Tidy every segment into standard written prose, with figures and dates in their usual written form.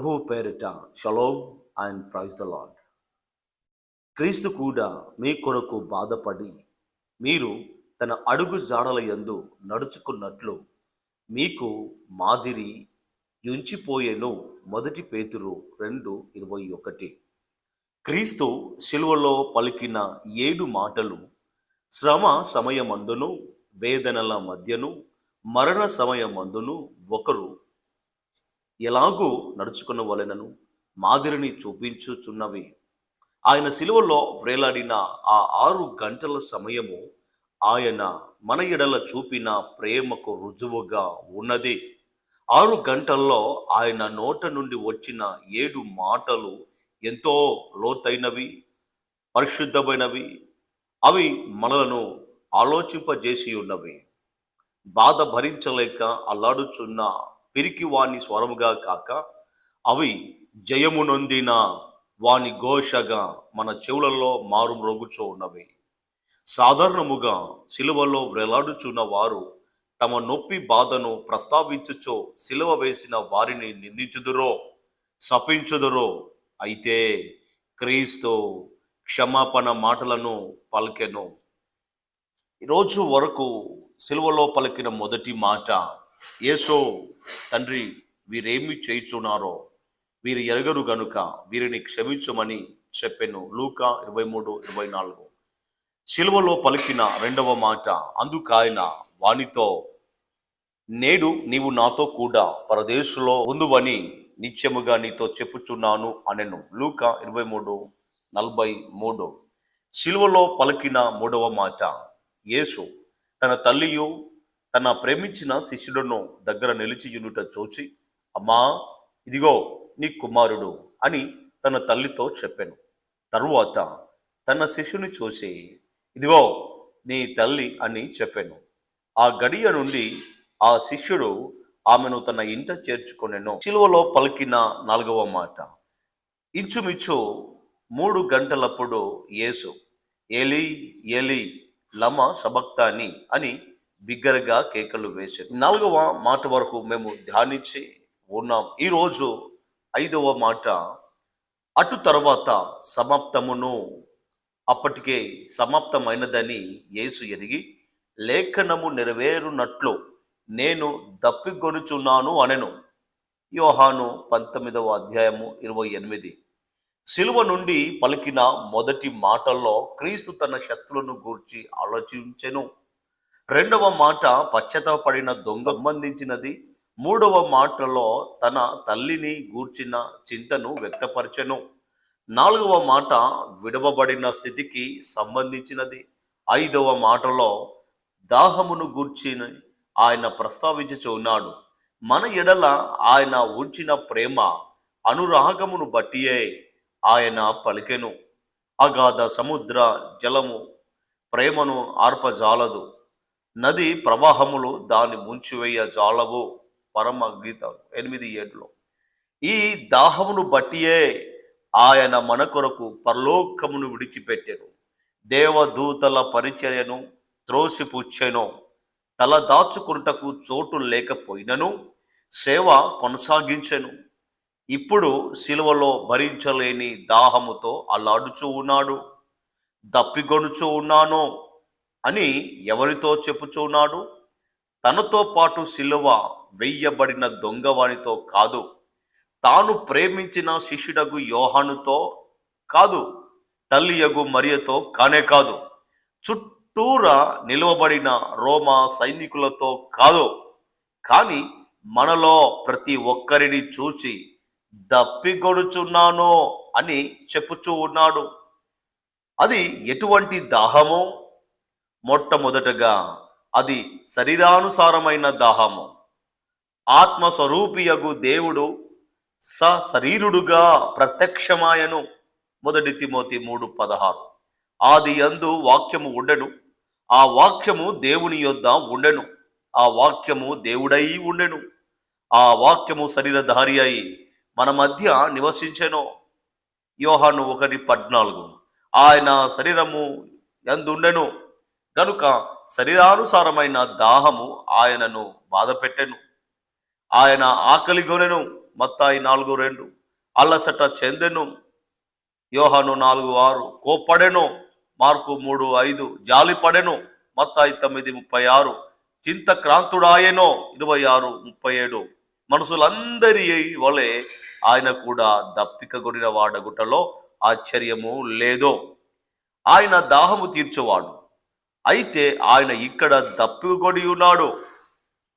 ప్రభువు పేరిట shalom and praise the Lord. క్రీస్తు కూడా మీ కొరకు బాధపడి మీరు తన అడుగు జాడల యందు నడుచుకున్నట్లు మీకు మాదిరి యుంచిపోయేను. మొదటి పేతురు 2:21. క్రీస్తు శిలువలో పలికిన 7 మాటలు శ్రమ సమయమందును, వేదనల మధ్యను, మరణ సమయమందును ఒకరు ఎలాగూ నడుచుకున్న వలెనను మాదిరిని చూపించుచున్నవి. ఆయన శిలువలో వ్రేలాడిన ఆ 6 గంటల సమయము ఆయన మన ఎడల చూపిన ప్రేమకు రుజువుగా ఉన్నది. 6 గంటల్లో ఆయన నోట నుండి వచ్చిన 7 మాటలు ఎంతో లోతైనవి, పరిశుద్ధమైనవి. అవి మనలను ఆలోచింపజేసి ఉన్నవి. బాధ భరించలేక అల్లాడుచున్న పిరికి వాని స్వరముగా కాక, అవి జయము నొందిన వాని ఘోషగా మన చెవులలో మారుమ్రోగుచూ ఉన్నవి. సాధారణముగా సిలువలో వ్రేలాడుచున్న వారు తమ నొప్పి బాధను ప్రస్తావించుచో సిలువ వేసిన వారిని నిందించుదురో, శపించుదురో. అయితే క్రీస్తు క్షమాపణ మాటలను పలికెను. ఈరోజు వరకు సిలువలో పలికిన మొదటి మాట, యేసో తండ్రి, వీరేమి చేయుచున్నారో వీరు ఎరగరు గనుక వీరిని క్షమించుమని చెప్పెను. లూకా 23:24. సిలువలో పలికిన రెండవ మాట, అందుకాయన వానితో, నేడు నీవు నాతో కూడా పరదేశులో ఉందువని నిత్యముగా నీతో చెప్పుచున్నాను అనెను. లూకా 23:43. సిలువలో పలికిన మూడవ మాట, యేసు తన తల్లియు తన ప్రేమించిన శిష్యుడును దగ్గర నిలిచియుండుట చూచి, అమ్మా, ఇదిగో నీ కుమారుడు అని తన తల్లితో చెప్పాను. తరువాత తన శిష్యుని చూసి, ఇదిగో నీ తల్లి అని చెప్పాను. ఆ గడియ నుండి ఆ శిష్యుడు ఆమెను తన ఇంట చేర్చుకొనెను. సిలువలో పలికిన నాలుగవ మాట, ఇంచుమించు 3 గంటలప్పుడు యేసు ఏలీ ఏలీ లమా సబక్తాని అని బిగ్గరగా కేకలు వేశారు. 4వ మాట వరకు మేము ధ్యానించి ఉన్నాం. ఈరోజు 5వ మాట, అటు తర్వాత సమాప్తమును. అప్పటికే సమాప్తమైనదని యేసు ఎరిగి, లేఖనము నెరవేరునట్లు నేను దప్పిగొనుచున్నాను అనెను. యోహాను 19:28. సిలువ నుండి పలికిన మొదటి మాటల్లో క్రీస్తు తన శక్తులను గూర్చి ఆలోచించెను. రెండవ మాట పశ్చాత్తాపడిన దొంగ సంబంధించినది. మూడవ మాటలో తన తల్లిని గూర్చిన చింతను వ్యక్తపరచెను. 4వ మాట విడవబడిన స్థితికి సంబంధించినది. 5వ మాటలో దాహమును గూర్చిన ఆయన ప్రస్తావించుచూ ఉన్నాడు. మన ఎడల ఆయన ఉంచిన ప్రేమ అనురాగమును బట్టియే ఆయన పలికెను. అగాధ సముద్ర జలము ప్రేమను ఆర్పజాలదు, నది ప్రవాహములు దాన్ని ముంచివేయ జాలవు. పరమ గీతం 8:7. ఈ దాహమును బట్టియే ఆయన మన కొరకు పరలోకమును విడిచిపెట్టెను. దేవదూతల పరిచర్యను త్రోసిపుచ్చెను. తల దాచుకున్నటకు చోటు లేకపోయినను సేవ కొనసాగించెను. ఇప్పుడు సిలువలో భరించలేని దాహముతో అల్లాడుచూ ఉన్నాడు. దప్పిగొనుచూ ఉన్నాను అని ఎవరితో చెప్పుచున్నాడు? తనతో పాటు సిలువ వెయ్యబడిన దొంగవానితో కాదు, తాను ప్రేమించిన శిష్యుడగు యోహానుతో కాదు, తల్లియగు మరియతో కానే కాదు, చుట్టూరా నిలువబడిన రోమా సైనికులతో కాదు, కానీ మనలో ప్రతి ఒక్కరిని చూచి దప్పిగొడుచున్నాను అని చెప్పుచూ ఉన్నాడు. అది ఎటువంటి దాహమో? మొట్టమొదటగా అది శరీరానుసారమైన దాహము. ఆత్మస్వరూపియగు దేవుడు సశరీరుడుగా ప్రత్యక్షమాయను. 1 తిమోతి 3:16. ఆది యందు వాక్యము ఉండెను, ఆ వాక్యము దేవుని యొద్ద ఉండెను, ఆ వాక్యము దేవుడై ఉండెను, ఆ వాక్యము శరీరధారి అయి మన మధ్య నివసించెను. యోహాను 1:14. ఆయన శరీరము యందుండెను కనుక శరీరానుసారమైన దాహము ఆయనను బాధపెట్టెను. ఆయన ఆకలి గొనెను, మత్తాయి 4:2, అలసట చెందెను యోహాను 4:6, కోప్పడెను మార్కు 3:5, జాలిపడెను మత్తాయి 9:36, చింతక్రాంతుడాయెనో 26:37. మనుషులందరి వలె ఆయన కూడా దప్పికగొనిన వాడగుటలో ఆశ్చర్యము లేదు. ఆయన దాహము తీర్చువాడు, అయితే ఆయన ఇక్కడ దప్పికగొని ఉన్నాడు.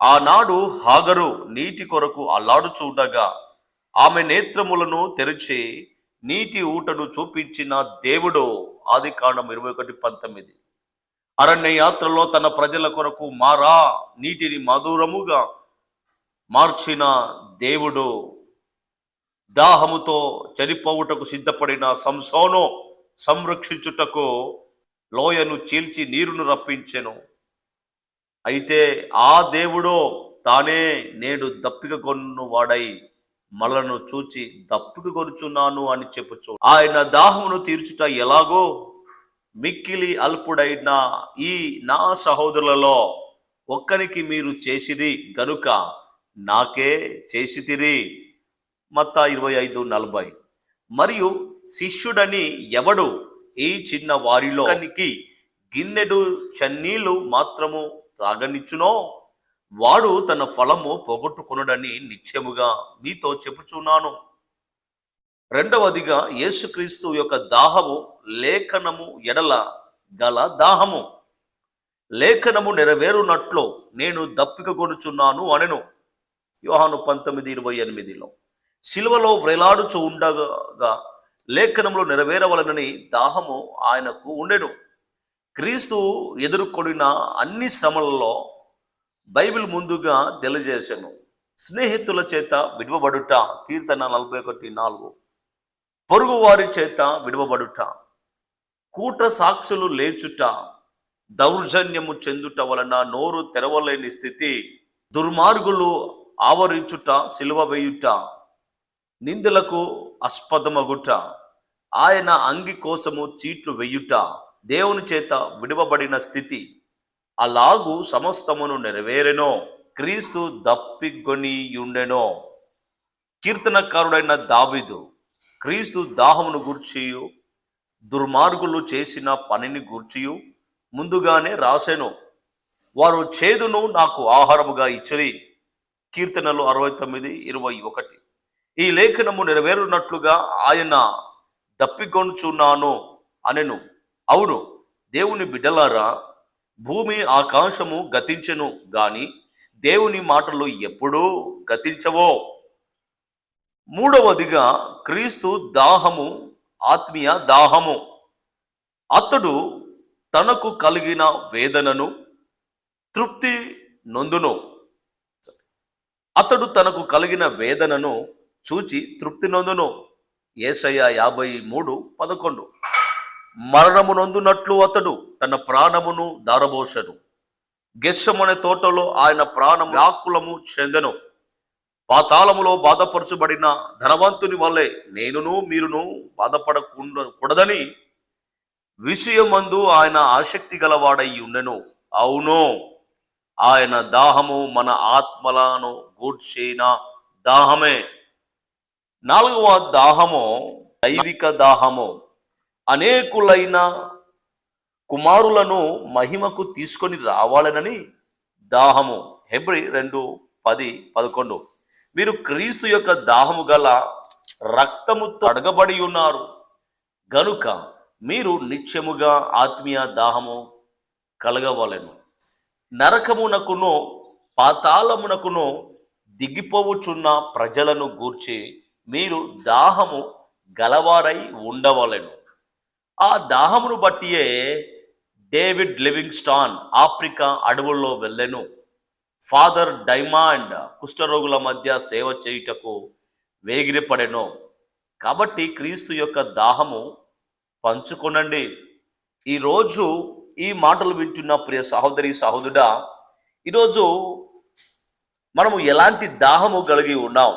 ఆనాడు హాగరు నీటి కొరకు అల్లాడుచుండగా ఆమె నేత్రములను తెరిచి నీటి ఊటను చూపించిన దేవుడు. ఆదికాండం 21:19. అరణ్య యాత్రలో తన ప్రజల కొరకు మారా నీటిని మధురముగా మార్చిన దేవుడు. దాహముతో చనిపోవుటకు సిద్ధపడిన సంసోను సంరక్షించుటకు లోయను చీల్చి నీరును రప్పించెను. అయితే ఆ దేవుడో తానే నేడు దప్పిక కొన్ను వాడై మలను చూచి దప్పిక కొనుచున్నాను అని చెప్పుచు ఆయన దాహమును తీర్చుట ఎలాగో మిక్కిలి అల్పుడైన ఈ నా సహోదరులలో ఒక్కనికి మీరు చేసిరి గనుక నాకే చేసితిరి. మత్తాయి 25:40. మరియు శిష్యుడని ఎవడు ఈ చిన్న వారిలో గిన్నెడు చన్నీళ్లు మాత్రము త్రాగనిచ్చునో వాడు తన ఫలము పోగొట్టుకొనుడని నిశ్చయముగా మీతో చెప్పుచున్నాను. రెండవదిగా యేసుక్రీస్తు యొక్క దాహము లేఖనము ఎడల గల దాహము. లేఖనము నెరవేరునట్లు నేను దప్పిక కొనుచున్నాను అనెను యోహాను 19:28. సిలువలో వ్రేలాడుచు ఉండగా లేఖనములు నెరవేరవలనని దాహము ఆయనకు ఉండెను. క్రీస్తు ఎదుర్కొనిన అన్ని శ్రమలలో బైబిల్ ముందుగా తెలియజేశాను. స్నేహితుల చేత విడవబడుట కీర్తన 41:4, పొరుగు వారి చేత విడవబడుట, కూట సాక్షులు లేచుట, దౌర్జన్యము చెందుట వలన నోరు తెరవలేని స్థితి, దుర్మార్గులు ఆవరించుట, సిలువ వేయుట, నిందలకు ఆస్పదమగుట, ఆయన అంగి కోసము చీట్లు వెయ్యుట, దేవుని చేత విడవబడిన స్థితి, అలాగూ సమస్తమును నెరవేరెనో. క్రీస్తు దప్పిగొనియుండెనో. కీర్తనకారుడైన దావీదు క్రీస్తు దాహమును గూర్చియు దుర్మార్గులు చేసిన పనిని గూర్చియు ముందుగానే రాసెను. వారు చేదును నాకు ఆహారముగా ఇచ్చిరి. కీర్తనలు 69:21. ఈ లేఖనము నెరవేరునట్లుగా ఆయన దప్పికొనుచున్నాను అనెను. అవును, దేవుని బిడ్డలారా, భూమి ఆకాశము గతించెను గాని దేవుని మాటలు ఎప్పుడూ గతించవో. మూడవదిగా క్రీస్తు దాహము ఆత్మీయ దాహము. అతడు తనకు కలిగిన వేదనను తృప్తి నొందును. అతడు తనకు కలిగిన వేదనను చూచి తృప్తి నొందును. యేషయా 53:11. మరణము నొందునట్లు అతడు తన ప్రాణమును దారబోసెను. గెస్సమనే తోటలో ఆయన ప్రాణం వ్యాకులము చెందెను. పాతాళములో బాధపరచబడిన ధనవంతుని వల్లే నేనును మీరును బాధపడకూడదని విషయమందు ఆయన ఆసక్తి గలవాడై ఉండెను. అవును, ఆయన దాహము మన ఆత్మలను గూర్చిన దాహమే. నాలుగవ దాహము దైవిక దాహము. అనేకులైన కుమారులను మహిమకు తీసుకొని రావాలనని దాహము. హెబ్రీ 2:10-11. మీరు క్రీస్తు యొక్క దాహము గల రక్తముతో అడగబడి ఉన్నారు గనుక మీరు నిత్యముగా ఆత్మీయ దాహము కలగవలెను. నరకమునకును పాతాళమునకును దిగిపోవుచున్న ప్రజలను గూర్చి మీరు దాహము గలవారై ఉండవలెను. ఆ దాహమును బట్టియే డేవిడ్ లివింగ్స్టాన్ ఆఫ్రికా అడవుల్లో వెళ్ళెను. ఫాదర్ డైమాండ్ కుష్ఠరోగుల మధ్య సేవ చేయుటకు వేగిరపడెను. కాబట్టి క్రీస్తు యొక్క దాహము పంచుకొనండి. ఈరోజు ఈ మాటలు వింటున్న ప్రియ సహోదరి సహోదరుడా, ఈరోజు మనము ఎలాంటి దాహము కలిగి ఉన్నాం?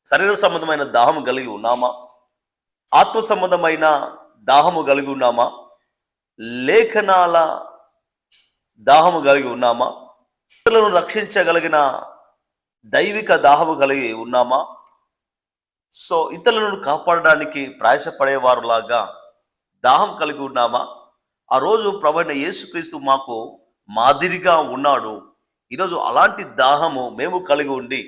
శరీర సంబంధమైన దాహము కలిగి ఉన్నామా? ఆత్మ సంబంధమైన దాహము కలిగి ఉన్నామా? లేఖనాల దాహము కలిగి ఉన్నామా? ఇతరులను రక్షించగలిగిన దైవిక దాహము కలిగి ఉన్నామా? సో ఇతరులను కాపాడడానికి ప్రయాసపడేవారులాగా దాహం కలిగి ఉన్నామా? ఆ రోజు ప్రభువైన యేసుక్రీస్తు మాకు మాదిరిగా ఉన్నాడు. ఈరోజు అలాంటి దాహము మేము కలిగి ఉండి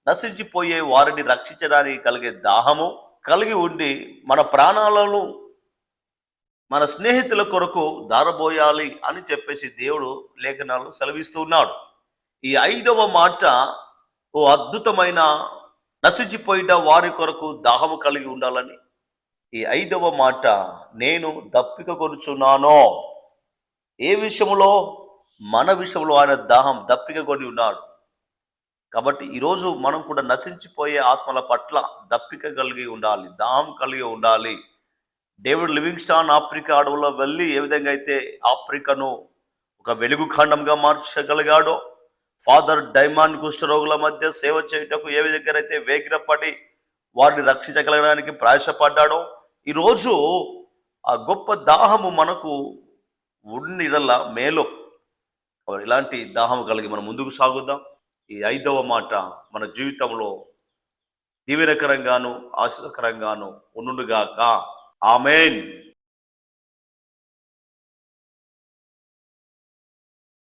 నశించిపోయే వారిని రక్షించడానికి కలిగే దాహము కలిగి ఉండి మన ప్రాణాలను మన స్నేహితుల కొరకు దారబోయాలి అని చెప్పేసి దేవుడు లేఖనాలు సెలవిస్తూ ఉన్నాడు. ఈ 5వ మాట ఓ అద్భుతమైన నశించిపోయిన వారి కొరకు దాహము కలిగి ఉండాలని. ఈ 5వ మాట, నేను దప్పిక కొనుచున్నానో. ఏ విషయంలో? మన విషయంలో ఆయన దాహం దప్పిక కొని ఉన్నాడు. కాబట్టి ఈరోజు మనం కూడా నశించిపోయే ఆత్మల పట్ల దప్పిక కలిగి ఉండాలి, దాహం కలిగి ఉండాలి. డేవిడ్ లివింగ్స్టాన్ ఆఫ్రికా అడవుల్లో వెళ్ళి ఏ విధంగా అయితే ఆఫ్రికాను ఒక వెలుగు ఖండంగా మార్చగలిగాడో, ఫాదర్ డైమాండ్ కుష్ఠరోగుల మధ్య సేవ చేయుటకు ఏ విధంగా అయితే వేగిరపడి వారిని రక్షించగలగడానికి ప్రయాసపడ్డాడో, ఈరోజు ఆ గొప్ప దాహము మనకు ఉండిడల మేలు. ఇలాంటి దాహము కలిగి మనం ముందుకు సాగుదాం. ఈ 5వ మాట మన జీవితంలో దీవెనకరంగాను ఆశీర్వదకరంగాను ఉండుగాక. ఆమేన్.